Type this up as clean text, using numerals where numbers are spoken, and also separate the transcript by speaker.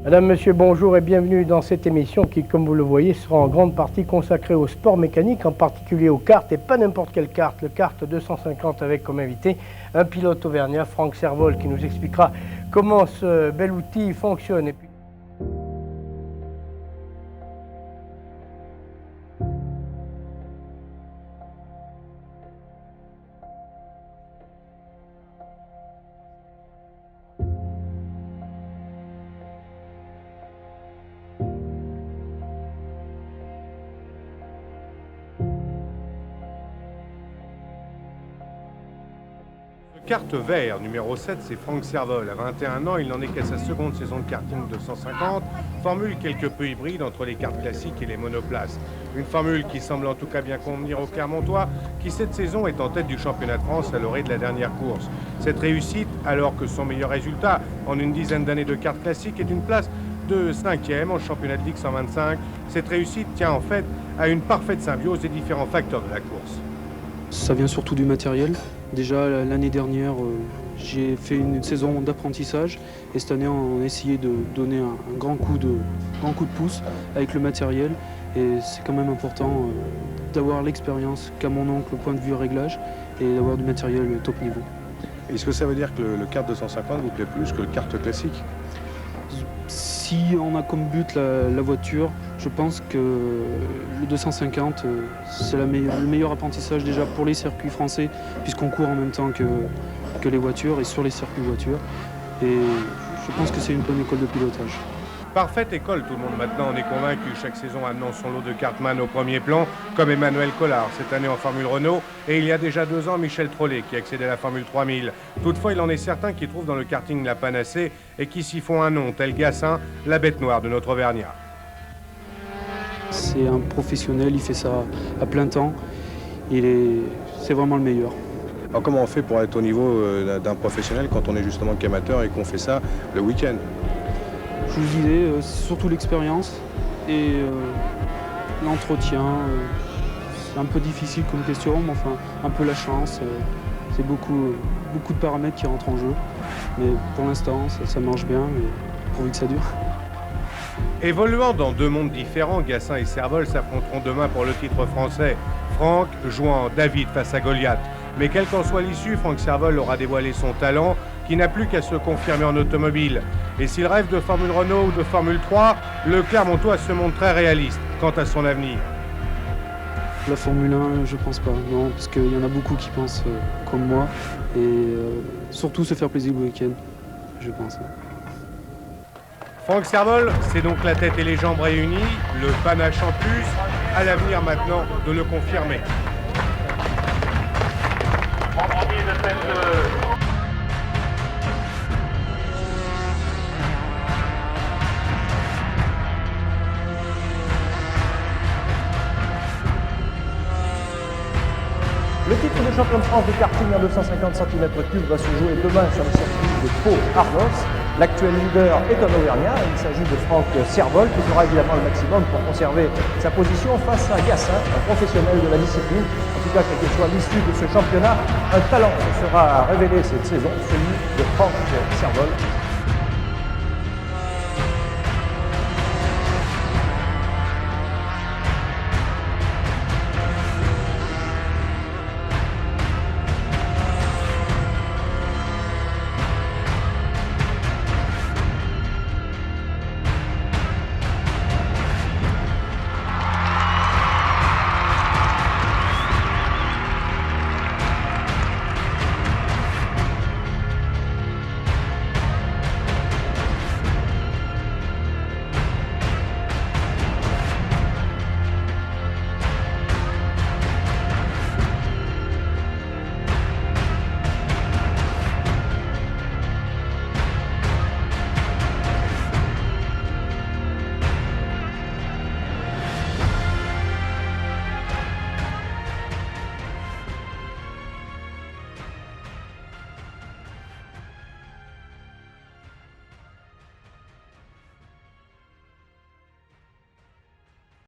Speaker 1: Madame, Monsieur, bonjour et bienvenue dans cette émission qui, comme vous le voyez, sera en grande partie consacrée au sport mécanique, en particulier aux karts, et pas n'importe quelle carte, le kart 250 avec comme invité un pilote auvergnat, Franck Servol, qui nous expliquera comment ce bel outil fonctionne. Et puis...
Speaker 2: Carte vert, numéro 7, c'est Franck Servol. À 21 ans, il n'en est qu'à sa seconde saison de karting 250, formule quelque peu hybride entre les karts classiques et les monoplaces. Une formule qui semble en tout cas bien convenir au Clermontois, qui cette saison est en tête du championnat de France à l'orée de la dernière course. Cette réussite, alors que son meilleur résultat en une dizaine d'années de karts classiques est une place de 5e en championnat de Ligue 125, cette réussite tient en fait à une parfaite symbiose des différents facteurs de la course.
Speaker 3: Ça vient surtout du matériel. Déjà l'année dernière, j'ai fait une saison d'apprentissage et cette année on a essayé de donner un grand coup de pouce avec le matériel. Et c'est quand même important d'avoir l'expérience qu'a mon oncle au point de vue réglage et d'avoir du matériel top niveau.
Speaker 4: Est-ce que ça veut dire que le kart 250 vous plaît plus que le kart classique?
Speaker 3: Si on a comme but la voiture, je pense que le 250, c'est le meilleur apprentissage déjà pour les circuits français, puisqu'on court en même temps que les voitures et sur les circuits voitures. Et je pense que c'est une bonne école de pilotage.
Speaker 2: Parfaite école, tout le monde maintenant en est convaincu. Chaque saison annonce son lot de kartman au premier plan, comme Emmanuel Collard, cette année en Formule Renault, et il y a déjà 2 ans, Michel Trollet, qui accédait à la Formule 3000. Toutefois, il en est certain qui trouvent dans le karting la panacée et qui s'y font un nom, tel Gassin, la bête noire de notre Auvergnat.
Speaker 3: C'est un professionnel, il fait ça à plein temps, c'est vraiment le meilleur.
Speaker 4: Alors comment on fait pour être au niveau d'un professionnel quand on est justement qu'amateur et qu'on fait ça le week-end?
Speaker 3: Je vous disais, c'est surtout l'expérience et l'entretien. C'est un peu difficile comme question, mais enfin, un peu la chance. C'est beaucoup de paramètres qui rentrent en jeu. Mais pour l'instant, ça marche bien, mais pourvu que ça dure.
Speaker 2: Évoluant dans 2 mondes différents, Gassin et Servol s'affronteront demain pour le titre français. Franck jouant David face à Goliath. Mais quelle qu'en soit l'issue, Franck Servol aura dévoilé son talent, qui n'a plus qu'à se confirmer en automobile. Et s'il rêve de Formule Renault ou de Formule 3, le Clermontois se montre très réaliste quant à son avenir.
Speaker 3: La Formule 1, je pense pas, non, parce qu'il y en a beaucoup qui pensent comme moi, et surtout se faire plaisir le week-end, je pense.
Speaker 2: Franck Servol, c'est donc la tête et les jambes réunies, le panache en plus, à l'avenir maintenant de le confirmer.
Speaker 5: Le titre de champion de France de karting en 250 cm3 va se jouer demain sur le circuit de Pau-Argos. L'actuel leader est un Auvergnat, il s'agit de Franck Servol qui fera évidemment le maximum pour conserver sa position face à Gassin, un professionnel de la discipline. En tout cas, quelle que soit l'issue de ce championnat, un talent sera révélé cette saison, celui de Franck Servol.